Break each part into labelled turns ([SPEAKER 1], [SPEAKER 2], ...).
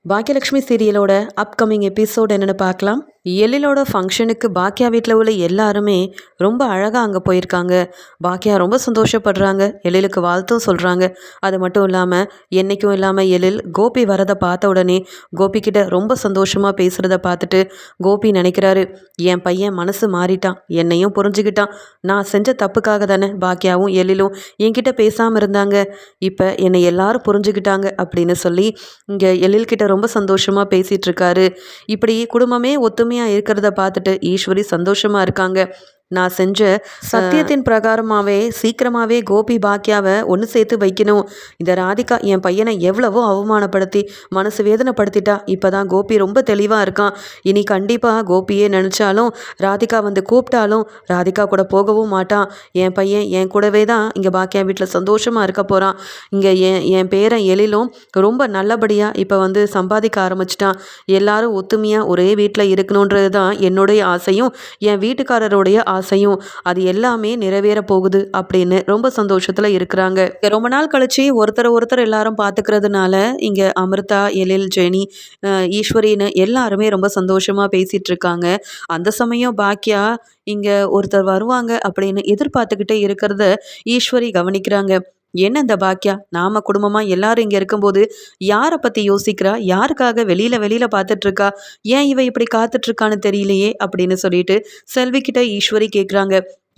[SPEAKER 1] Baakiyalakshmi சீரியலோட upcoming episode என்னென்னு பார்க்கலாம். எழிலோட ஃபங்க்ஷனுக்கு பாக்கியா வீட்டில் உள்ள எல்லாருமே ரொம்ப அழகாக அங்கே போயிருக்காங்க. பாக்கியா ரொம்ப சந்தோஷப்படுறாங்க, எழிலுக்கு வாழ்த்தும் சொல்கிறாங்க. அது மட்டும் இல்லாமல் என்றைக்கும் இல்லாமல் எழில் கோபி வரதை பார்த்த உடனே கோபிக்கிட்ட ரொம்ப சந்தோஷமாக பேசுகிறத பார்த்துட்டு கோபி நினைக்கிறாரு, என் பையன் மனசு மாறிட்டான், என்னையும் புரிஞ்சுக்கிட்டான். நான் செஞ்ச தப்புக்காக தானே பாக்கியாவும் எழிலும் என்கிட்ட பேசாமல் இருந்தாங்க, இப்போ என்னை எல்லாரும் புரிஞ்சுக்கிட்டாங்க அப்படின்னு சொல்லி இங்கே எழில்கிட்ட ரொம்ப சந்தோஷமாக பேசிகிட்டு இருக்காரு. இப்படி குடும்பமே ஒத்துமையாக இருக்கிறத பார்த்துட்டு ஈஸ்வரி சந்தோஷமாக இருக்காங்க. நான் செஞ்ச சத்தியத்தின் பிரகாரமாகவே சீக்கிரமாகவே கோபி பாக்கியாவை ஒன்று சேர்த்து வைக்கணும். இந்த ராதிகா என் பையனை எவ்வளவோ அவமானப்படுத்தி மனசு வேதனைப்படுத்திட்டா. இப்போ தான் கோபி ரொம்ப தெளிவாக இருக்கான். இனி கண்டிப்பாக கோபியே நினச்சாலும் ராதிகா வந்து கூப்பிட்டாலும் ராதிகா கூட போகவும் மாட்டான். என் பையன் என் கூடவே தான் இங்கே பாக்கியா வீட்டில் சந்தோஷமாக இருக்க போகிறான். இங்கே என் பேரன் எழிலும் ரொம்ப நல்லபடியாக இப்போ வந்து சம்பாதிக்க ஆரம்பிச்சிட்டான். எல்லாரும் ஒத்துமையாக ஒரே வீட்டில் இருக்கணுன்றது தான் என்னுடைய ஆசையும் என் வீட்டுக்காரருடைய ஆசையும். அது எல்லாமே நிறைவேற போகுது அப்படின்னு ரொம்ப சந்தோஷத்துல இருக்கிறாங்க. ரொம்ப நாள் கழிச்சு ஒருத்தர் எல்லாரும் பார்த்துக்கிறதுனால இங்க அமிர்தா, எழில், ஜெனி, ஈஸ்வரின்னு எல்லாருமே ரொம்ப சந்தோஷமா பேசிட்டு இருக்காங்க. அந்த சமயம் பாக்கியா இங்க ஒருத்தர் வருவாங்க அப்படின்னு எதிர்பார்த்துக்கிட்டே இருக்கிறத ஈஸ்வரி கவனிக்கிறாங்க. என்ன இந்த பாக்கியா நாம குடும்பமா எல்லாரும் இங்க இருக்கும்போது யாரை பத்தி யோசிக்கிறா, யாருக்காக வெளியில பார்த்துட்டு இருக்கா, ஏன் இவ இப்படி காத்துட்டு இருக்கான்னு தெரியலையே அப்படின்னு சொல்லிட்டு செல்வி கிட்ட ஈஸ்வரி கேட்குறாங்க.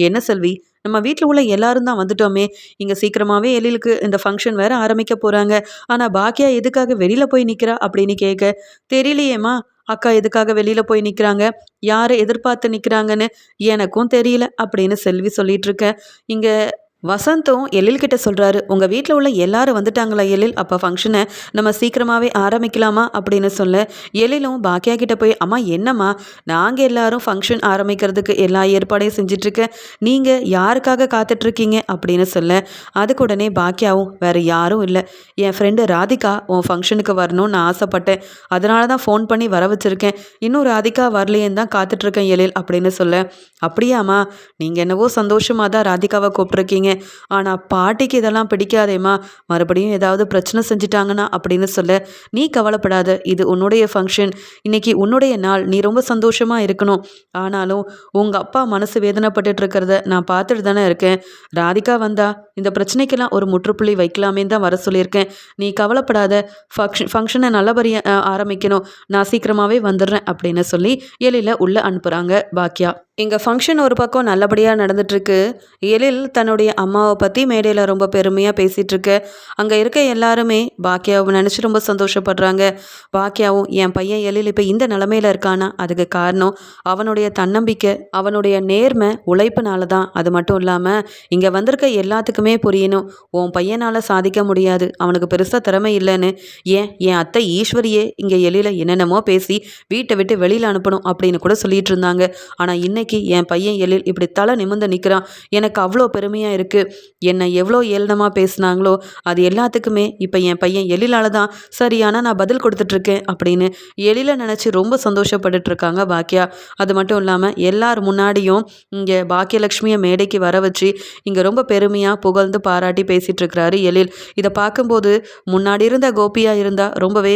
[SPEAKER 1] என்ன செல்வி, நம்ம வீட்டில் உள்ள எல்லாரும் தான் வந்துட்டோமே, இங்கே சீக்கிரமாகவே எழிலுக்கு இந்த ஃபங்க்ஷன் வேற ஆரம்பிக்க போகிறாங்க, ஆனால் பாக்கியா எதுக்காக வெளியில் போய் நிற்கிறா அப்படின்னு கேட்க, தெரியலையேம்மா அக்கா எதுக்காக வெளியில் போய் நிற்கிறாங்க, யாரை எதிர்பார்த்து நிற்கிறாங்கன்னு எனக்கும் தெரியல அப்படின்னு செல்வி சொல்லிட்டு இருக்க. இங்கே வசந்தும் எழில்கிட்ட சொல்கிறாரு, உங்கள் வீட்டில் உள்ள எல்லாரும் வந்துட்டாங்களா எழில், அப்போ ஃபங்க்ஷனை நம்ம சீக்கிரமாகவே ஆரம்பிக்கலாமா அப்படின்னு சொல்ல, எழிலும் பாக்கியா கிட்ட போய், அம்மா என்னம்மா, நாங்கள் எல்லாரும் ஃபங்க்ஷன் ஆரம்பிக்கிறதுக்கு எல்லா ஏற்பாடையும் செஞ்சிட்ருக்கேன், நீங்கள் யாருக்காக காத்துட்ருக்கீங்க அப்படின்னு சொல்ல, அதுக்கு உடனே பாக்கியாவும், வேறு யாரும் இல்லை, என் ஃப்ரெண்டு ராதிகா உன் ஃபங்க்ஷனுக்கு வரணும்னு நான் ஆசைப்பட்டேன், அதனால தான் ஃபோன் பண்ணி வர வச்சுருக்கேன், இன்னும் ராதிகா வரலையேன்னு தான் காத்துட்ருக்கேன் எழில் அப்படின்னு சொல்ல, அப்படியாம்மா, நீங்கள் என்னவோ சந்தோஷமாக தான் ராதிகாவை கூப்பிட்ருக்கீங்க, ஆனால் பாட்டிக்கு இதெல்லாம் பிடிக்காதேம்மா, மறுபடியும் ஏதாவது பிரச்சனை செஞ்சிட்டாங்கன்னா அப்படின்னு சொல்ல, நீ கவலைப்படாத, இது உன்னுடைய ஃபங்க்ஷன், இன்னைக்கு உன்னுடைய நாள், நீ ரொம்ப சந்தோஷமாக இருக்கணும், ஆனாலும் உங்கள் அப்பா மனசு வேதனைப்பட்டு இருக்கிறத நான் பார்த்துட்டு தானே இருக்கேன், ராதிகா வந்தா இந்த பிரச்சனைக்கெல்லாம் ஒரு முற்றுப்புள்ளி வைக்கலாமே தான் வர சொல்லியிருக்கேன், நீ கவலைப்படாத, ஃபங்க்ஷனை நல்லபடியாக ஆரம்பிக்கணும், நான் சீக்கிரமாகவே வந்துடுறேன் அப்படின்னு சொல்லி எழில உள்ளே அனுப்புகிறாங்க பாக்கியா. இங்கே ஃபங்க்ஷன் ஒரு பக்கம் நல்லபடியாக நடந்துட்டுருக்கு. எழில் தன்னுடைய அம்மாவை பற்றி மேடையில் ரொம்ப பெருமையாக பேசிகிட்ருக்கு. அங்கே இருக்க எல்லாருமே பாக்கியாவை நினச்சி ரொம்ப சந்தோஷப்படுறாங்க. பாக்கியாவும், என் பையன் எழில் இப்போ இந்த நிலமையில இருக்கானா அதுக்கு காரணம் அவனுடைய தன்னம்பிக்கை, அவனுடைய நேர்மை, உழைப்புனால தான். அது மட்டும் இல்லாமல் இங்கே வந்திருக்க எல்லாத்துக்குமே புரியணும், உன் பையனால் சாதிக்க முடியாது, அவனுக்கு பெருசாக திறமை இல்லைன்னு. என் அத்தை ஈஸ்வரியே இங்கே எழில என்னென்னமோ பேசி வீட்டை விட்டு வெளியில் அனுப்பணும் அப்படின்னு கூட சொல்லிட்டு இருந்தாங்க. ஆனால் இன்னைக்கு என் பையன் எழில் இப்படி தலை நிமிர்ந்து நிற்கிறான், எனக்கு அவ்வளோ பெருமையாக இருக்குது. என்னை எவ்வளோ ஏளனமாக பேசினாங்களோ அது எல்லாத்துக்குமே இப்போ என் பையன் எழிலால் தான் சரியான நான் பதில் கொடுத்துட்ருக்கேன் அப்படின்னு எழில நினச்சி ரொம்ப சந்தோஷப்பட்டுட்டு இருக்காங்க பாக்கியா. அது மட்டும் இல்லாமல் எல்லார் முன்னாடியும் இங்கே பாக்கியலட்சுமியை மேடைக்கு வர வச்சு இங்கே ரொம்ப பெருமையாக புகழ்ந்து பாராட்டி பேசிகிட்டு இருக்கிறாரு எழில். இதை பார்க்கும்போது முன்னாடி இருந்த கோபியாக இருந்தால் ரொம்பவே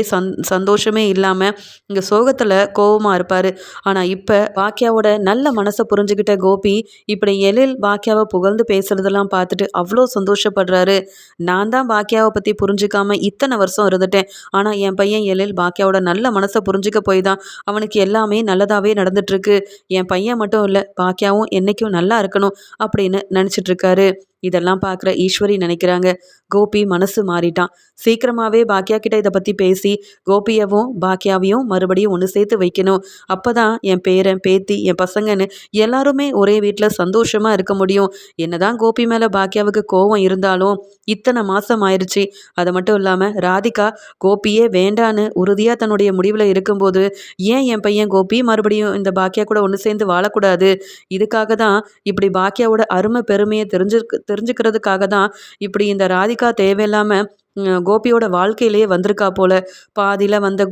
[SPEAKER 1] சந்தோஷமே இல்லாமல் இங்கே சோகத்தில் கோபமாக இருப்பார். ஆனால் இப்போ பாக்கியாவோட நல்ல மனசை புரிஞ்சுக்கிட்ட கோபி இப்படி எழில் பாக்கியாவை புகழ்ந்து பேசுறதெல்லாம் பார்த்துட்டு அவ்வளோ சந்தோஷப்படுறாரு. நான் தான் பாக்கியாவை பற்றி புரிஞ்சுக்காம இத்தனை வருஷம் இருந்துட்டேன், ஆனால் என் பையன் எழில் பாக்கியாவோட நல்ல மனசை புரிஞ்சுக்க போய் தான் அவனுக்கு எல்லாமே நல்லதாகவே நடந்துட்டுருக்கு. என் பையன் மட்டும் இல்லை, பாக்கியாவும் என்றைக்கும் நல்லா இருக்கணும் அப்படின்னு நினச்சிட்ருக்காரு. இதெல்லாம் பார்க்குற ஈஸ்வரி நினைக்கிறாங்க, கோபி மனசு மாறிட்டான், சீக்கிரமாகவே பாக்கியா கிட்ட இதை பற்றி பேசி கோபியவும் பாக்கியாவையும் மறுபடியும் ஒன்று சேர்த்து வைக்கணும், அப்போ தான் என் பேரன் பேத்தி என் பசங்கன்னு எல்லாருமே ஒரே வீட்டில் சந்தோஷமாக இருக்க முடியும். என்னதான் கோபி மேலே பாக்கியாவுக்கு கோபம் இருந்தாலும் இத்தனை மாதம் ஆயிடுச்சு. அது மட்டும் இல்லாமல் ராதிகா கோபியே வேண்டான்னு உறுதியாக தன்னுடைய முடிவில் இருக்கும்போது ஏன் என் பையன் கோபி மறுபடியும் இந்த பாக்கியா கூட ஒன்று சேர்ந்து வாழக்கூடாது, இதுக்காக தான் இப்படி பாக்கியாவோட அருமை பெருமையை தெரிஞ்சுக்கிறதுக்காக தான் இப்படி இந்த ராதிகா தேவையில்லாமல் கோபியோட வாழ்க்கையிலேயே வந்திருக்கா போல. பாதியில் வந்த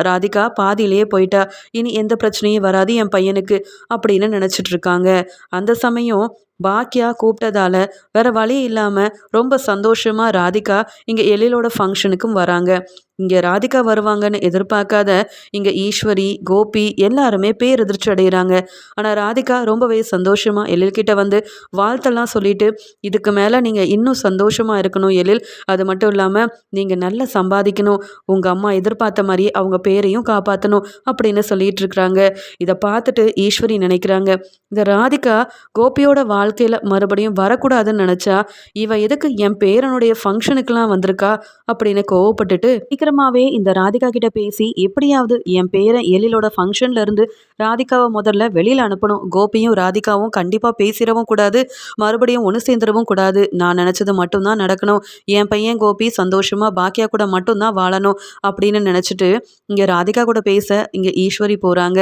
[SPEAKER 1] ராதிகா பாதியிலேயே போயிட்டா, இனி எந்த பிரச்சனையும் வராது என் பையனுக்கு அப்படின்னு நினச்சிட்டு இருக்காங்க. அந்த சமயம் பாக்கியா கூப்பிட்டதால வேற வழி இல்லாமல் ரொம்ப சந்தோஷமாக ராதிகா இங்கே எழிலோட ஃபங்க்ஷனுக்கும் வராங்க. இங்கே ராதிகா வருவாங்கன்னு எதிர்பார்க்காத இங்கே ஈஸ்வரி, கோபி எல்லாருமே பேரெதிர்ச்சி அடைகிறாங்க. ஆனால் ராதிகா ரொம்பவே சந்தோஷமாக எழில்கிட்ட வந்து வாழ்த்தெல்லாம் சொல்லிட்டு, இதுக்கு மேலே நீங்கள் இன்னும் சந்தோஷமாக இருக்கணும் எழில், அது மட்டும் இல்லாமல் நீங்கள் நல்லா சம்பாதிக்கணும், உங்கள் அம்மா எதிர்பார்த்த மாதிரி அவங்க பேரையும் காப்பாற்றணும் அப்படின்னு சொல்லிட்டு இருக்கிறாங்க. இதை பார்த்துட்டு ஈஸ்வரி நினைக்கிறாங்க, இந்த ராதிகா கோபியோட வாழ்க்கையில் மறுபடியும் வரக்கூடாதுன்னு நினச்சா இவ எதுக்கு என் பேரனுடைய ஃபங்க்ஷனுக்கெல்லாம் வந்திருக்கா அப்படின்னு கோவப்பட்டுட்டு சீக்கிரமாகவே இந்த ராதிகா கிட்ட பேசி எப்படியாவது என் பேரன் எழிலோட ஃபங்க்ஷன்ல இருந்து ராதிகாவை முதல்ல வெளியில் அனுப்பணும். கோபியும் ராதிகாவும் கண்டிப்பாக பேசிடவும் கூடாது, மறுபடியும் ஒன்று சேர்ந்துடவும் கூடாது. நான் நினச்சது மட்டும்தான் நடக்கணும். என் பையன் கோபி சந்தோஷமாக பாக்கியா கூட மட்டும்தான் வாழணும் அப்படின்னு நினச்சிட்டு இங்கே ராதிகா கூட பேச இங்கே ஈஸ்வரி போகிறாங்க.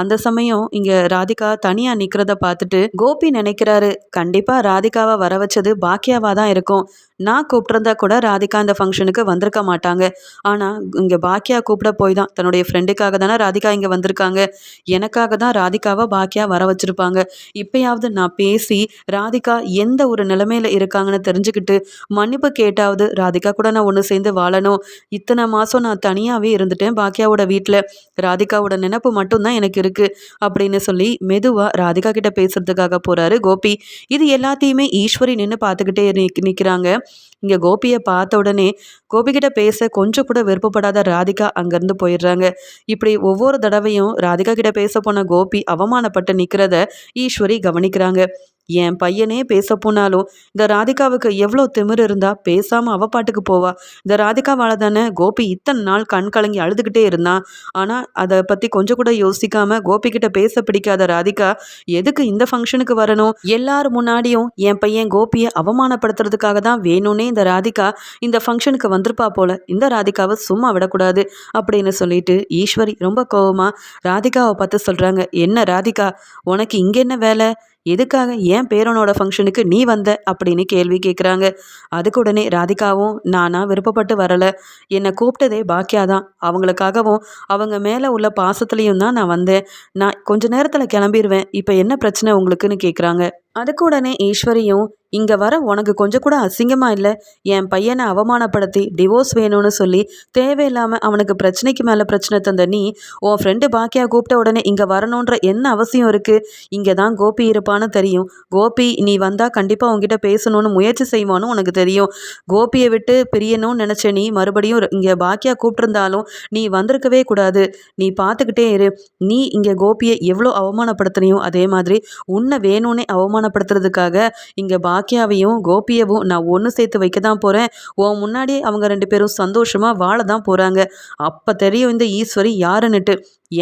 [SPEAKER 1] அந்த சமயம் இங்கே ராதிகா தனியாக நிற்கிறத பார்த்துட்டு கோபி நினைக்கிறாரு, கண்டிப்பாக ராதிகாவை வர வச்சது பாக்கியாவாக தான் இருக்கும். நான் கூப்பிட்ருந்தா கூட ராதிகா அந்த ஃபங்க்ஷனுக்கு வந்திருக்க மாட்டாங்க. ஆனால் இங்கே பாக்கியா கூப்பிட போய் தான் தன்னுடைய ஃப்ரெண்டுக்காக தானே ராதிகா இங்கே வந்திருக்காங்க. எனக்காக தான் ராதிகாவை பாக்கியா வர வச்சுருப்பாங்க. இப்போயாவது நான் பேசி ராதிகா எந்த ஒரு நிலைமையில் இருக்காங்கன்னு தெரிஞ்சுக்கிட்டு மன்னிப்பு கேட்டாவது ராதிகா கூட நான் ஒன்று சேர்ந்து வாழணும். இத்தனை மாதம் நான் தனியாகவே இருந்துட்டேன் பாக்கியாவோட வீட்டில். ராதிகாவோட நினப்பு மட்டும்தான் எனக்கு இருக்குது அப்படின்னு சொல்லி மெதுவாக ராதிகா கிட்ட பேசுறதுக்காக போகிறாரு கோபி. இது எல்லாத்தையுமே ஈஸ்வரி நின்று பார்த்துக்கிட்டே நிற்கிறாங்க. இங்கே கோபியை பார்த்த உடனே கோபிக்கிட்ட பேச கொஞ்சம் கூட விருப்பப்படாத ராதிகா அங்கேருந்து போயிடுறாங்க. இப்படி ஒவ்வொரு தடவையும் ராதிகா கிட்ட பேச போன கோபி அவமானப்பட்டு நிற்கிறத ஈஸ்வரி கவனிக்கிறாங்க. என் பையனே பேச போனாலும் இந்த ராதிகாவுக்கு எவ்வளோ திமிரு இருந்தா பேசாமல் அவ பாட்டுக்கு போவா. இந்த ராதிகாவால் தானே கோபி இத்தனை நாள் கண் கலங்கி அழுதுகிட்டே இருந்தான். ஆனால் அதை பற்றி கொஞ்சம் கூட யோசிக்காம கோபிக்கிட்ட பேச பிடிக்காத ராதிகா எதுக்கு இந்த ஃபங்க்ஷனுக்கு வரணும்? எல்லாரும் முன்னாடியும் என் பையன் கோபியை அவமானப்படுத்துறதுக்காக தான் வேணும்னே இந்த ராதிகா இந்த ஃபங்க்ஷனுக்கு வந்திருப்பா போல. இந்த ராதிகாவை சும்மா விடக்கூடாது அப்படின்னு சொல்லிட்டு ஈஸ்வரி ரொம்ப கோவமாக ராதிகாவை பார்த்து சொல்கிறாங்க, என்ன ராதிகா, உனக்கு இங்கே என்ன வேலை? எதுக்காக என் பேரனோட ஃபங்க்ஷனுக்கு நீ வந்த அப்படின்னு கேள்வி கேட்குறாங்க. அதுக்கு உடனே ராதிகாவும், நானா விருப்பப்பட்டு வரலை, என்னை கூப்பிட்டதே பாக்கியா தான். அவங்களுக்காகவும் அவங்க மேலே உள்ள பாசத்துலேயும் தான் நான் வந்தேன். நான் கொஞ்ச நேரத்தில் கிளம்பிடுவேன். இப்போ என்ன பிரச்சனை உங்களுக்குன்னு கேட்குறாங்க. அதுக்கு உடனே ஈஸ்வரியும், இங்கே வர உனக்கு கொஞ்சம் கூட அசிங்கமாக இல்லை? என் பையனை அவமானப்படுத்தி டிவோர்ஸ் வேணும்னு சொல்லி தேவையில்லாமல் அவனுக்கு பிரச்சனைக்கு மேலே பிரச்சனை தந்த நீ உன் ஃப்ரெண்டு பாக்கியா கூப்பிட்ட உடனே இங்கே வரணுன்ற என்ன அவசியம் இருக்குது? இங்கே தான் கோபி இருப்பான்னு தெரியும். கோபி நீ வந்தால் கண்டிப்பாக உங்ககிட்ட பேசணும்னு முயற்சி செய்வான்னு உனக்கு தெரியும். கோபியை விட்டு பிரியணும்னு நினச்ச நீ மறுபடியும் இங்கே பாக்கியா கூப்பிட்டுருந்தாலும் நீ வந்திருக்கவே கூடாது. நீ பார்த்துக்கிட்டே இரு. நீ இங்கே கோபியை எவ்வளோ அவமானப்படுத்தினியோ அதே மாதிரி உன்னை வேணும்னே அவமானப்படுத்துறதுக்காக இங்கே பாக்கியாவையும் கோபியவும் நான் ஒன்று சேர்த்து வைக்க தான் போகிறேன். உன் முன்னாடியே அவங்க 2 பேரும் சந்தோஷமாக வாழ தான் போகிறாங்க. அப்போ தெரியும் இந்த ஈஸ்வரி யாருன்னுட்டு.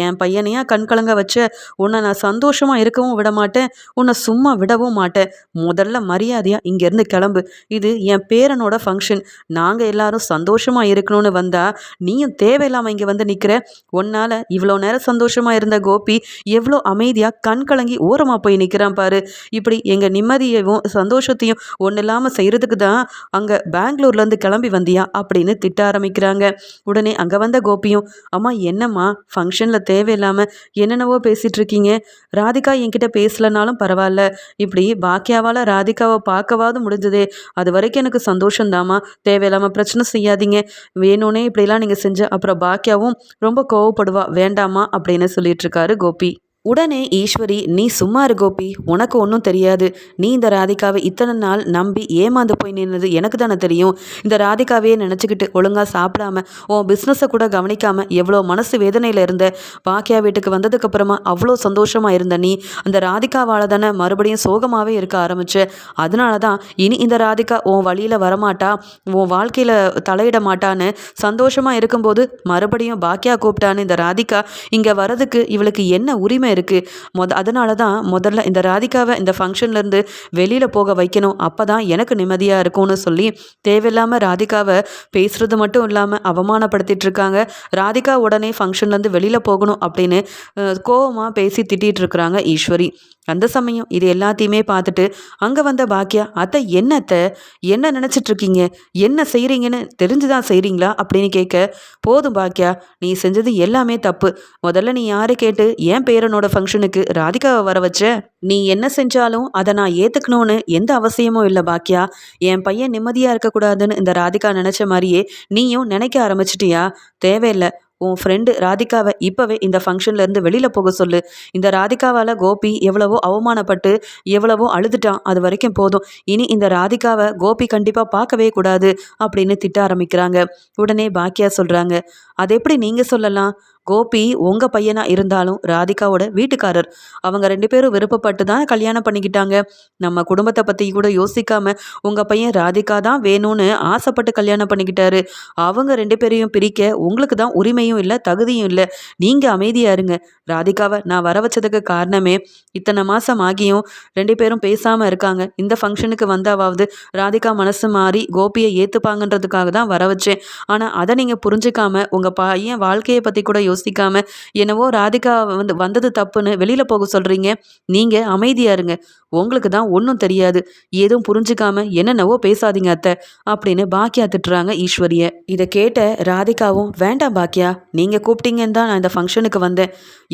[SPEAKER 1] என் பையனையா கண்கலங்க வச்ச உன்னை நான் சந்தோஷமாக இருக்கவும் விட மாட்டேன், உன்னை சும்மா விடவும் மாட்டேன். முதல்ல மரியாதையாக இங்கேருந்து கிளம்பு. இது என் பேரனோட ஃபங்க்ஷன். நாங்கள் எல்லாரும் சந்தோஷமாக இருக்கணும்னு வந்தால் நீயும் தேவையில்லாமல் இங்கே வந்து நிற்கிற. உன்னால் இவ்வளோ நேரம் சந்தோஷமாக இருந்த கோபி எவ்வளோ அமைதியாக கண்கலங்கி ஓரமாக போய் நிற்கிறான் பாரு. இப்படி எங்கள் நிம்மதியையும் சந்தோஷத்தையும் ஒன்றும் இல்லாமல் செய்கிறதுக்கு தான் அங்கே பெங்களூர்லேருந்து கிளம்பி வந்தியா அப்படின்னு திட்ட ஆரம்பிக்கிறாங்க. உடனே அங்கே வந்த கோபியும், அம்மா என்னம்மா ஃபங்க்ஷனில் தேவையில்லாமல் என்னென்னவோ பேசிகிட்டு இருக்கீங்க. ராதிகா என்கிட்ட பேசலனாலும் பரவாயில்ல, இப்படி பாக்கியாவால் ராதிகாவை பார்க்கவாது முடிஞ்சதே, அது வரைக்கும் எனக்கு சந்தோஷந்தாம்மா. தேவையில்லாமல் பிரச்சனை செய்யாதீங்க. வேணும்னே இப்படிலாம் நீங்கள் செஞ்ச அப்புறம் பாக்கியாவும் ரொம்ப கோவப்படுவா, வேண்டாமா அப்படின்னு சொல்லிட்டு இருக்காரு கோபி. உடனே ஈஸ்வரி, நீ சும்மா இரு கோபி, உனக்கு ஒன்றும் தெரியாது. நீ இந்த ராதிகாவை இத்தனை நாள் நம்பி ஏமாந்து போய் நின்னது எனக்கு தானே தெரியும். இந்த ராதிகாவையே நினச்சிக்கிட்டு ஒழுங்காக சாப்பிடாம உன் பிஸ்னஸை கூட கவனிக்காம எவ்வளோ மனசு வேதனையில் இருந்த. பாக்கியா வீட்டுக்கு வந்ததுக்கப்புறமா அவ்வளோ சந்தோஷமாக இருந்த நீ அந்த ராதிகாவால் தானே மறுபடியும் சோகமாகவே இருக்க ஆரம்பிச்ச. அதனால தான் இனி இந்த ராதிகா உன் வழியில் வரமாட்டா, உன் வாழ்க்கையில் தலையிட மாட்டான்னு சந்தோஷமாக இருக்கும்போது மறுபடியும் பாக்கியா கூப்பிட்டான்னு இந்த ராதிகா இங்கே வரதுக்கு இவளுக்கு என்ன உரிமை இருக்குது? அதனால தான் முதல்ல இந்த ராதிகாவை இந்த ஃபங்க்ஷன்லேருந்து வெளியில் போக வைக்கணும். அப்போ தான் எனக்கு நிம்மதியாக இருக்கும்னு சொல்லி தேவையில்லாமல் ராதிகாவை பேசுகிறது மட்டும் இல்லாமல் அவமானப்படுத்திட்டு இருக்காங்க. ராதிகா உடனே ஃபங்க்ஷன்லேருந்து வெளியில் போகணும் அப்படின்னு கோவமாக பேசி திட்டிகிட்டு இருக்கிறாங்க ஈஸ்வரி. அந்த சமயம் இது எல்லாத்தையுமே பார்த்துட்டு அங்கே வந்த பாக்கியா, அத்தை என்னத்தை என்ன நினச்சிட்ருக்கீங்க, என்ன செய்கிறீங்கன்னு தெரிஞ்சுதான் செய்கிறீங்களா அப்படின்னு கேட்க, போதும் பாக்கியா, நீ செஞ்சது எல்லாமே தப்பு. முதல்ல நீ யாரை கேட்டு ஏன் பேரனோட அண்ணனோட ஃபங்க்ஷனுக்கு ராதிகாவை வர வச்ச? நீ என்ன செஞ்சாலும் அதை நான் ஏற்றுக்கணும்னு எந்த அவசியமும் இல்லை பாக்கியா. என் பையன் நிம்மதியாக இருக்கக்கூடாதுன்னு இந்த ராதிகா நினச்ச மாதிரியே நீயும் நினைக்க ஆரம்பிச்சிட்டியா? தேவையில்லை. உன் ஃப்ரெண்டு ராதிகாவை இப்போவே இந்த ஃபங்க்ஷன்லேருந்து வெளியில் போக சொல்லு. இந்த ராதிகாவால் கோபி எவ்வளவோ அவமானப்பட்டு எவ்வளவோ அழுதுட்டான். அது வரைக்கும் போதும். இனி இந்த ராதிகாவை கோபி கண்டிப்பாக பார்க்கவே கூடாது அப்படின்னு திட்ட ஆரம்பிக்கிறாங்க. உடனே பாக்கியா சொல்கிறாங்க, அது எப்படி நீங்கள் சொல்லலாம்? கோபி உங்கள் பையனாக இருந்தாலும் ராதிகாவோட வீட்டுக்காரர். அவங்க 2 பேரும் விருப்பப்பட்டு தான் கல்யாணம் பண்ணிக்கிட்டாங்க. நம்ம குடும்பத்தை பற்றி கூட யோசிக்காம உங்கள் பையன் ராதிகா தான் வேணும்னு ஆசைப்பட்டு கல்யாணம் பண்ணிக்கிட்டாரு. அவங்க 2 பேரையும் பிரிக்க உங்களுக்கு தான் உரிமையும் இல்லை, தகுதியும் இல்லை. நீங்கள் அமைதியாக இருங்க. ராதிகாவை நான் வர வச்சதுக்கு காரணமே இத்தனை மாதம் ஆகியும் 2 பேரும் பேசாமல் இருக்காங்க. இந்த ஃபங்க்ஷனுக்கு வந்தாவது ராதிகா மனசு மாறி கோபியை ஏற்றுப்பாங்கன்றதுக்காக தான் வர வச்சேன். ஆனால் அதை நீங்கள் புரிஞ்சுக்காம உங்கள் பையன் வாழ்க்கையை பற்றி கூட யோசிக்காம என்னவோ ராதிகா வந்தது தப்புன்னு வெளியில போக சொல்றீங்க. நீங்க அமைதியா இருங்க. உங்களுக்கு தான் ஒன்றும் தெரியாது. எதுவும் புரிஞ்சுக்காம என்னென்னவோ பேசாதீங்க அத்தை அப்படின்னு பாக்கியா திட்டுறாங்க ஈஸ்வரிய. இதை கேட்ட ராதிகாவும், வேண்டாம் பாக்கியா, நீங்க கூப்பிட்டீங்கன்னு தான் நான் இந்த ஃபங்க்ஷனுக்கு வந்தேன்.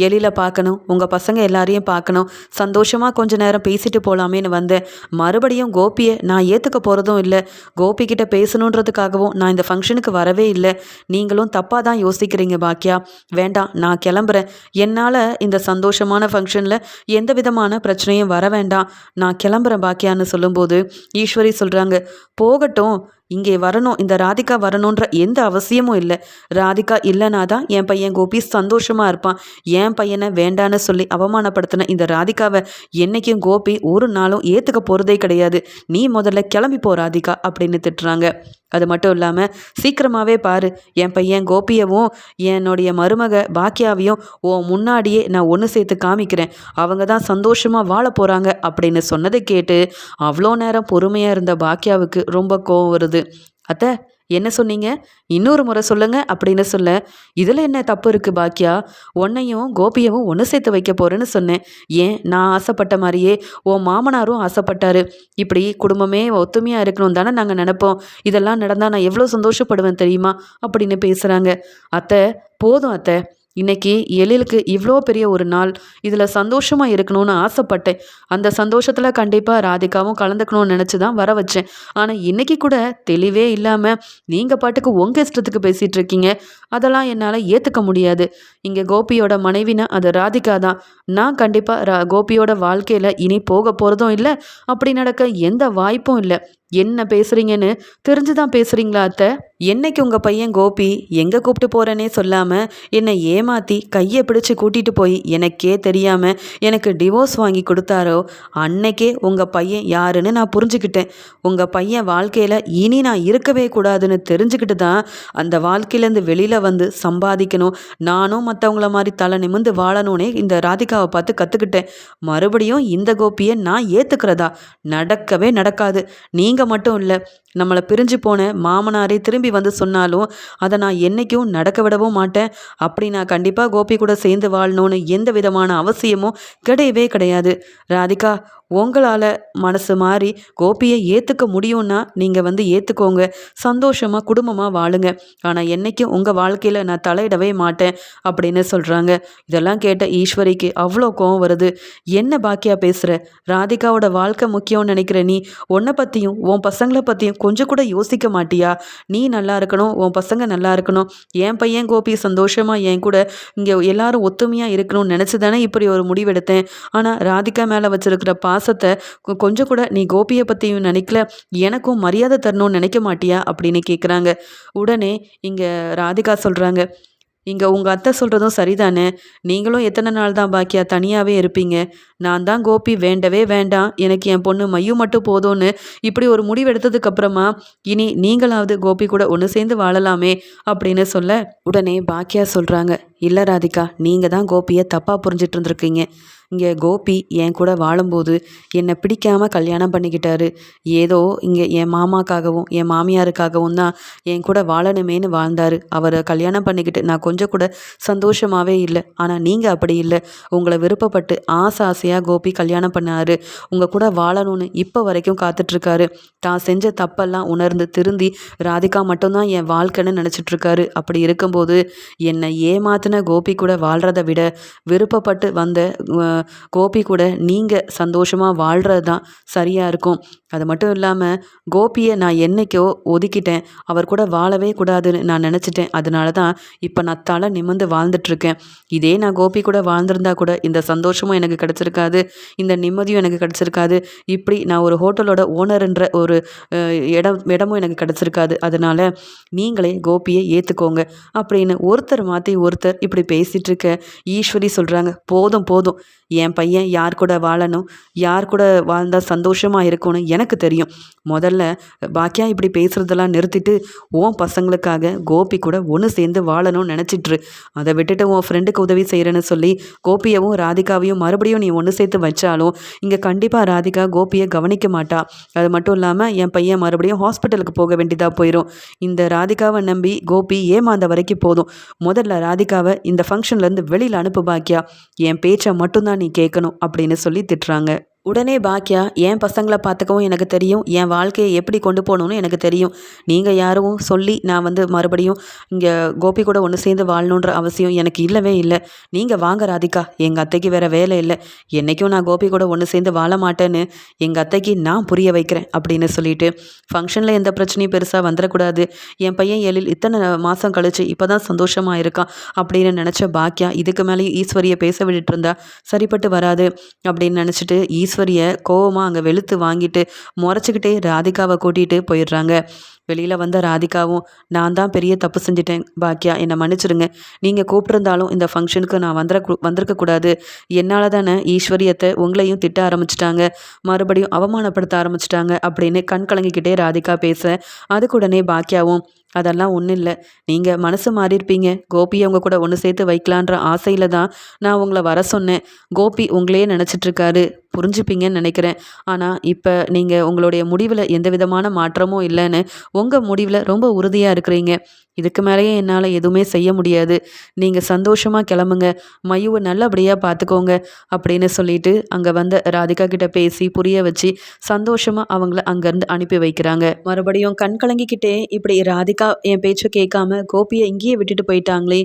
[SPEAKER 1] எழில பார்க்கணும், உங்க பசங்க எல்லாரையும் பார்க்கணும், சந்தோஷமா கொஞ்ச நேரம் பேசிட்டு போலாமேன்னு வந்தேன். மறுபடியும் கோபியை நான் ஏத்துக்க போறதும் இல்லை. கோபி கிட்ட பேசணுன்றதுக்காகவும் நான் இந்த ஃபங்க்ஷனுக்கு வரவே இல்லை. நீங்களும் தப்பா தான் யோசிக்கிறீங்க பாக்கியா. வேண்டாம், நான் கிளம்புறேன். என்னால் இந்த சந்தோஷமான ஃபங்க்ஷனில் எந்த விதமான பிரச்சனையும் வர வேண்டாம். நான் கிளம்புறேன் பாக்கியான்னு சொல்லும்போது ஈஸ்வரி சொல்கிறாங்க, போகட்டும், இங்கே வரணும், இந்த ராதிகா வரணுன்ற எந்த அவசியமும் இல்லை. ராதிகா இல்லைனா தான் என் பையன் கோபி சந்தோஷமாக இருப்பான். என் பையனை வேண்டான்னு சொல்லி அவமானப்படுத்தின இந்த ராதிகாவை என்றைக்கும் கோபி ஒரு நாளும் ஏற்றுக்க போகிறதே கிடையாது. நீ முதல்ல கிளம்பி போ ராதிகா அப்படின்னு திட்டுறாங்க. அது மட்டும் இல்லாமல் சீக்கிரமாகவே பாரு, என் பையன் கோபியவும் என்னுடைய மருமக பாக்கியாவையும் முன்னாடியே நான் ஒன்று சேர்த்து காமிக்கிறேன். அவங்க தான் சந்தோஷமாக வாழ போகிறாங்க அப்படின்னு சொன்னதை கேட்டு அவ்வளோ நேரம் பொறுமையாக இருந்த பாக்கியாவுக்கு ரொம்ப கோவம் வருது. அத்தை, என்ன சொன்னீங்க? இன்னொரு முறை சொல்லுங்க அப்படின்னு சொல்ல, இதில் என்ன தப்பு இருக்குது பாக்கியா? உன்னையும் கோபியவும் ஒன்று சேர்த்து வைக்க போகிறேன்னு சொன்னேன். ஏன், நான் ஆசைப்பட்ட மாதிரியே மாமனாரும் ஆசைப்பட்டாரு. இப்படி குடும்பமே ஒத்துமையாக இருக்கணும் தானே நாங்கள் நினைப்போம். இதெல்லாம் நடந்தால் நான் எவ்வளோ சந்தோஷப்படுவேன் தெரியுமா அப்படின்னு பேசுகிறாங்க. அத்தை, போதும் அத்தை, இன்னைக்கு எழிலுக்கு இவ்வளோ பெரிய ஒரு நாள், இதில் சந்தோஷமாக இருக்கணும்னு ஆசைப்பட்டேன். அந்த சந்தோஷத்தில் கண்டிப்பாக ராதிகாவும் கலந்துக்கணும்னு நினச்சி தான் வர வச்சேன். ஆனால் இன்னைக்கு கூட தெளிவே இல்லாமல் நீங்கள் பாட்டுக்கு உங்கள் இஷ்டத்துக்கு பேசிகிட்டு இருக்கீங்க. அதெல்லாம் என்னால் ஏற்றுக்க முடியாது. இங்கே கோபியோட மனைவினா அது ராதிகா தான். நான் கண்டிப்பாக கோபியோட வாழ்க்கையில் இனி போக போகிறதும் இல்லை, அப்படி நடக்க எந்த வாய்ப்பும் இல்லை. என்ன பேசுகிறீங்கன்னு தெரிஞ்சுதான் பேசுகிறீங்களா அத்தை? என்னைக்கு உங்கள் பையன் கோபி எங்கே கூப்பிட்டு போகிறேன்னே சொல்லாமல் என்னை ஏமாற்றி கையை பிடிச்சி கூட்டிகிட்டு போய் எனக்கே தெரியாமல் எனக்கு டிவோர்ஸ் வாங்கி கொடுத்தாரோ அன்னைக்கே உங்கள் பையன் யாருன்னு நான் புரிஞ்சுக்கிட்டேன். உங்கள் பையன் வாழ்க்கையில் இனி நான் இருக்கவே கூடாதுன்னு தெரிஞ்சுக்கிட்டு தான் அந்த வாழ்க்கையிலேருந்து வெளியில் வந்து சம்பாதிக்கணும், நானும் மற்றவங்கள மாதிரி தலை நிமிர்ந்து வாழணும்னே இந்த ராதிகாவை பார்த்து கற்றுக்கிட்டேன். மறுபடியும் இந்த கோபியை நான் ஏற்றுக்கிறதா? நடக்கவே நடக்காது. நீங்கள் மட்டும் இல்லை, நம்மளை பிரிஞ்சு போன மாமனாரே திரும்பி வந்து சொன்னாலும் அதை நான் என்றைக்கும் நடக்க விடவும் மாட்டேன். அப்படி நான் கண்டிப்பாக கோபி கூட சேர்ந்து வாழணும்னு எந்த விதமான அவசியமும் கிடையவே கிடையாது. ராதிகா, உங்களால் மனசு மாறி கோபியை ஏற்றுக்க முடியும்னா நீங்கள் ஏற்றுக்கோங்க, சந்தோஷமாக குடும்பமாக வாழுங்க. ஆனால் என்றைக்கும் உங்கள் வாழ்க்கையில் நான் தலையிடவே மாட்டேன் அப்படின்னு சொல்கிறாங்க. இதெல்லாம் கேட்ட ஈஸ்வரிக்கு அவ்வளோ கோவம் வருது. என்ன பாக்கியா பேசுகிற? ராதிகாவோட வாழ்க்கை முக்கியம்னு நினைக்கிற நீ உன்னை பற்றியும் உன் பசங்களை பற்றியும் கொஞ்சம் கூட யோசிக்க மாட்டியா? நீ நல்லா இருக்கணும், உன் பசங்க நல்லா இருக்கணும், என் பையன் கோபி சந்தோஷமாக என் கூட இங்கே எல்லாரும் ஒத்துமையாக இருக்கணும்னு நினச்சி தானே இப்படி ஒரு முடிவெடுத்தேன். ஆனால் ராதிகா மேலே வச்சிருக்கிற பாசத்தை கொஞ்சம் கூட நீ கோபியை பற்றியும் நினைக்கல, எனக்கும் மரியாதை தரணும்னு நினைக்க மாட்டியா அப்படின்னு கேட்குறாங்க. உடனே இங்கே ராதிகா சொல்கிறாங்க, இங்கே உங்கள் அத்தை சொல்கிறதும் சரிதானே, நீங்களும் எத்தனை நாள் தான் பாக்கியா தனியாகவே இருப்பீங்க? நான் தான் கோபி வேண்டவே வேண்டாம், எனக்கு என் பொண்ணு மையும் மட்டும் போதும்னு இப்படி ஒரு முடிவு எடுத்ததுக்கப்புறமா இனி நீங்களாவது கோபி கூட ஒன்று சேர்ந்து வாழலாமே அப்படின்னு சொல்ல, உடனே பாக்கியா சொல்கிறாங்க, இல்லை ராதிகா, நீங்கள் தான் கோபியை தப்பாக புரிஞ்சிட்டு இருந்துருக்கீங்க. இங்கே கோபி என் கூட வாழும்போது என்னை பிடிக்காம கல்யாணம் பண்ணிக்கிட்டாரு. ஏதோ இங்கே என் மாமாக்காகவும் என் மாமியாருக்காகவும் தான் என் கூட வாழணுமேன்னு வாழ்ந்தாரு. அவரை கல்யாணம் பண்ணிக்கிட்டு நான் கொஞ்சம் கூட சந்தோஷமாகவே இல்லை. ஆனால் நீங்கள் அப்படி இல்லை. உங்களை விருப்பப்பட்டு ஆசையாக கோபி கல்யாணம் பண்ணாரு. உங்கள் கூட வாழணும்னு இப்போ வரைக்கும் காத்துட்ருக்காரு. தான் செஞ்ச தப்பெல்லாம் உணர்ந்து திருந்தி ராதிகா மட்டும்தான் என் வாழ்க்கைன்னு நினச்சிட்ருக்காரு. அப்படி இருக்கும்போது என்னை ஏமாத்தின கோபி கூட வாழ்கிறத விட விருப்பப்பட்டு வந்த கோபி கூட நீங்கள் சந்தோஷமாக வாழ்கிறது தான் சரியாக இருக்கும். அது மட்டும் இல்லாமல் கோபியை நான் என்னைக்கோ ஒதுக்கிட்டேன். அவர் கூட வாழவே கூடாதுன்னு நான் நினச்சிட்டேன். அதனால தான் இப்போ நான் தலை நிமிர்ந்து வாழ்ந்துட்டுருக்கேன். இதே நான் கோபி கூட வாழ்ந்திருந்தா கூட இந்த சந்தோஷமும் எனக்கு கிடச்சிருக்காது, இந்த நிம்மதியும் எனக்கு கிடச்சிருக்காது. இப்படி நான் ஒரு ஹோட்டலோட ஓனருன்ற ஒரு இடமும் எனக்கு கிடச்சிருக்காது. அதனால் நீங்களே கோபியை ஏற்றுக்கோங்க அப்படின்னு ஒருத்தர் மாற்றி ஒருத்தர் இப்படி பேசிகிட்டு இருக்க ஈஸ்வரி சொல்கிறாங்க, போதும் போதும், என் பையன் யார் கூட வாழணும், யார் கூட வாழ்ந்தால் சந்தோஷமாக இருக்கும்னு எனக்கு தெரியும். முதல்ல பாக்கியா இப்படி பேசுகிறதெல்லாம் நிறுத்திட்டு உன் பசங்களுக்காக கோபி கூட ஒன்று சேர்ந்து வாழணும்னு நினச்சிட்ரு. அதை விட்டுட்டு உன் ஃப்ரெண்டுக்கு உதவி செய்கிறேன்னு சொல்லி கோபியவும் ராதிகாவையும் மறுபடியும் நீ ஒன்று சேர்த்து வச்சாலும் இங்கே கண்டிப்பாக ராதிகா கோபியை கவனிக்க மாட்டா. அது மட்டும் இல்லாமல் என் பையன் மறுபடியும் ஹாஸ்பிட்டலுக்கு போக வேண்டியதாக போயிடும். இந்த ராதிகாவை நம்பி கோபி ஏமாந்த வரைக்கும் போதும். முதல்ல ராதிகாவை இந்த ஃபங்க்ஷன்லேருந்து வெளியில் அனுப்பு பாக்கியா. என் பேச்சை மட்டும்தான் நீ கேட்கணும் அப்படின்னு சொல்லி திட்டுறாங்க. உடனே பாக்கியா, என் பசங்களை பார்த்துக்கவும் எனக்கு தெரியும், என் வாழ்க்கையை எப்படி கொண்டு போகணுன்னு எனக்கு தெரியும். நீங்கள் யாரும் சொல்லி நான் மறுபடியும் இங்கே கோபி கூட ஒன்று சேர்ந்து வாழணுன்ற அவசியம் எனக்கு இல்லவே இல்லை. நீங்கள் வாங்க ராதிகா, எங்கள் அத்தைக்கு வேறு வேலை இல்லை. என்றைக்கும் நான் கோபி கூட ஒன்று சேர்ந்து வாழ மாட்டேன்னு எங்கள் அத்தைக்கு நான் புரிய வைக்கிறேன் அப்படின்னு சொல்லிட்டு ஃபங்க்ஷனில் எந்த பிரச்சனையும் பெருசாக வந்துடக்கூடாது. என் பையன் எழில் இத்தனை மாதம் கழிச்சு இப்போ தான் சந்தோஷமாக இருக்கான் அப்படின்னு நினச்ச பாக்கியா இதுக்கு மேலேயும் ஈஸ்வரியை பேச விட்டுட்டு இருந்தா சரிப்பட்டு வராது அப்படின்னு நினச்சிட்டு ஈஸ்வரியை கோவமாக அங்கே வெளுத்து வாங்கிட்டு முறைச்சிக்கிட்டே ராதிகாவை கூட்டிகிட்டு போயிடுறாங்க. வெளியில் வந்த ராதிகாவும், நான் தான் பெரிய தப்பு செஞ்சிட்டேன் பாக்கியா, என்னை மன்னிச்சிடுங்க. நீங்கள் கூப்பிட்ருந்தாலும் இந்த ஃபங்க்ஷனுக்கு நான் வந்திருக்கக்கூடாது. என்னால் தானே ஈஸ்வரியத்தை உங்களையும் திட்ட ஆரம்பிச்சிட்டாங்க, மறுபடியும் அவமானப்படுத்த ஆரம்பிச்சிட்டாங்க அப்படின்னு கண் கலங்கிக்கிட்டே ராதிகா பேச அதுக்குடனே பாக்கியாவும், அதெல்லாம் ஒன்றும் இல்லை, நீங்கள் மனசு மாறியிருப்பீங்க, கோபியை உங்கள் கூட ஒன்று சேர்த்து வைக்கலான்ற ஆசையில் தான் நான் உங்களை வர சொன்னேன். கோபி உங்களையே நினச்சிட்ருக்காரு, புரிஞ்சுப்பீங்கன்னு நினைக்கிறேன். ஆனால் இப்போ நீங்கள் உங்களுடைய முடிவில் எந்த விதமான மாற்றமும் இல்லைன்னு உங்கள் முடிவில் ரொம்ப உறுதியாக இருக்கிறீங்க. இதுக்கு மேலேயே என்னால் எதுவுமே செய்ய முடியாது. நீங்கள் சந்தோஷமாக கிளம்புங்க, மயுவை நல்லபடியாக பார்த்துக்கோங்க அப்படின்னு சொல்லிட்டு அங்கே வந்த ராதிகா கிட்ட பேசி புரிய வச்சு சந்தோஷமாக அவங்கள அங்கேருந்து அனுப்பி வைக்கிறாங்க. மறுபடியும் கண் கலங்கிக்கிட்டே இப்படி ராதிகா என் பேச்சை கேட்காம கோபியை இங்கேயே விட்டுட்டு போயிட்டாங்களே,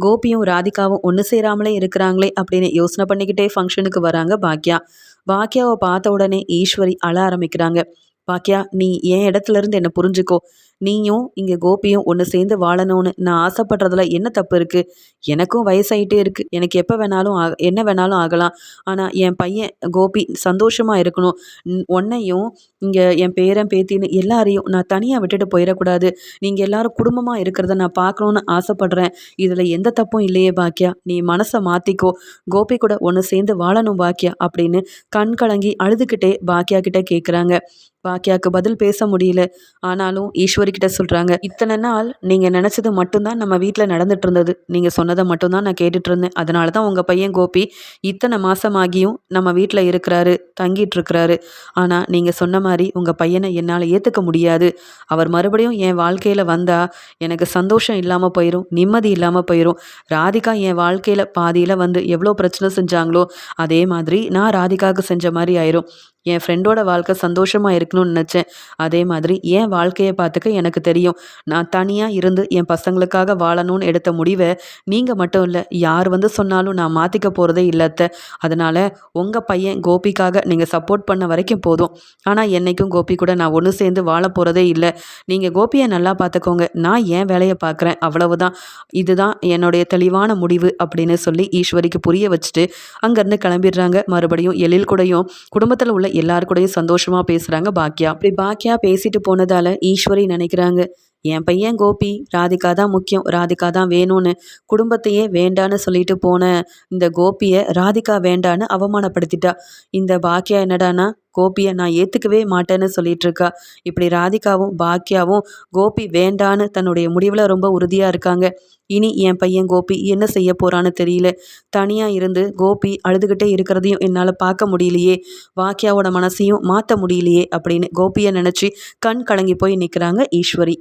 [SPEAKER 1] கோபியும் ராதிகாவும் ஒன்று சேராமலே இருக்கிறாங்களே அப்படின்னு யோசனை பண்ணிக்கிட்டே ஃபங்க்ஷனுக்கு வராங்க பாக்கியா. பாக்கியாவை பார்த்த உடனே ஈஸ்வரி அழ ஆரம்பிக்கிறாங்க. பாக்கியா, நீ என் இடத்துல இருந்து என்னை புரிஞ்சுக்கோ. நீயும் இங்கே கோபியும் ஒன்று சேர்ந்து வாழணும்னு நான் ஆசைப்படுறதுல என்ன தப்பு இருக்குது? எனக்கும் வயசாயிட்டே இருக்குது, எனக்கு எப்போ வேணாலும் என்ன வேணாலும் ஆகலாம். ஆனால் என் பையன் கோபி சந்தோஷமாக இருக்கணும். உன்னையும் இங்கே என் பேரன் பேத்தின்னு எல்லாரையும் நான் தனியாக விட்டுட்டு போயிடக்கூடாது. நீங்கள் எல்லாரும் குடும்பமாக இருக்கிறத நான் பார்க்கணுன்னு ஆசைப்படுறேன். இதில் எந்த தப்பும் இல்லையே பாக்கியா, நீ மனசை மாற்றிக்கோ, கோபி கூட ஒன்று சேர்ந்து வாழணும் பாக்கியா அப்படின்னு கண் கலங்கி அழுதுகிட்டே பாக்கியா கிட்ட கேட்குறாங்க. பாக்கியாவுக்கு பதில் பேச முடியல. ஆனாலும் ஈஸ்வரி கிட்ட சொல்கிறாங்க, இத்தனை நாள் நீங்கள் நினச்சது மட்டும்தான் நம்ம வீட்டில் நடந்துட்டு இருந்தது. நீங்கள் சொன்னதை மட்டும்தான் நான் கேட்டுட்டு இருந்தேன். அதனால தான் உங்கள் பையன் கோபி இத்தனை மாதமாகியும் நம்ம வீட்டில் இருக்கிறாரு, தங்கிட்டு இருக்கிறாரு. ஆனால் நீங்கள் சொன்ன மாதிரி உங்கள் பையனை என்னால் ஏற்றுக்க முடியாது. அவர் மறுபடியும் என் வாழ்க்கையில் வந்தால் எனக்கு சந்தோஷம் இல்லாமல் போயிடும், நிம்மதி இல்லாமல் போயிடும். ராதிகா என் வாழ்க்கையில் பாதியில் எவ்வளோ பிரச்சனை செஞ்சாங்களோ அதே மாதிரி நான் ராதிகாவுக்கு செஞ்ச மாதிரி ஆயிரும். என் ஃப்ரெண்டோட வாழ்க்கை சந்தோஷமாக இருக்கணும்னு நினச்சேன். அதே மாதிரி என் வாழ்க்கையை பார்த்துக்க எனக்கு தெரியும். நான் தனியாக இருந்து என் பசங்களுக்காக வாழணும்னு எடுத்த முடிவை நீங்கள் மட்டும் இல்லை, யார் சொன்னாலும் நான் மாற்றிக்க போகிறதே இல்லத்த. அதனால் உங்கள் பையன் கோபிக்காக நீங்கள் சப்போர்ட் பண்ண வரைக்கும் போதும். ஆனால் என்றைக்கும் கோபி கூட நான் ஒன்று சேர்ந்து வாழ போகிறதே இல்லை. நீங்கள் கோபியை நல்லா பார்த்துக்கோங்க, நான் என் வேலையை பார்க்குறேன், அவ்வளவுதான். இதுதான் என்னுடைய தெளிவான முடிவு அப்படின்னு சொல்லி ஈஸ்வரிக்கு புரிய வச்சுட்டு அங்கேருந்து கிளம்பிடுறாங்க. மறுபடியும் எழில் கூடயும் குடும்பத்தில் உள்ள எல்லாரு கூடயும் சந்தோஷமாக பேசுகிறாங்க பாக்கியா. அப்படி பாக்கியா பேசிட்டு போனதால் ஈஸ்வரி நினைக்கிறாங்க, என் பையன் கோபி ராதிகா தான் முக்கியம், ராதிகா தான் வேணும்னு குடும்பத்தையே வேண்டான்னு சொல்லிட்டு போன இந்த கோபியை ராதிகா வேண்டான்னு அவமானப்படுத்திட்டா. இந்த பாக்கியா என்னடான்னா கோபியை நான் ஏற்றுக்கவே மாட்டேன்னு சொல்லிட்டு இருக்கா. இப்படி ராதிகாவும் பாக்கியாவும் கோபி வேண்டான்னு தன்னுடைய முடிவில் ரொம்ப உறுதியாக இருக்காங்க. இனி என் பையன் கோபி என்ன செய்ய போறான்னு தெரியல. தனியாக இருந்து கோபி அழுதுகிட்டே இருக்கிறதையும் என்னால் பார்க்க முடியலையே, பாக்கியாவோட மனசையும் மாற்ற முடியலையே அப்படின்னு கோபியை நினச்சி கண் கலங்கி போய் நிற்கிறாங்க ஈஸ்வரி.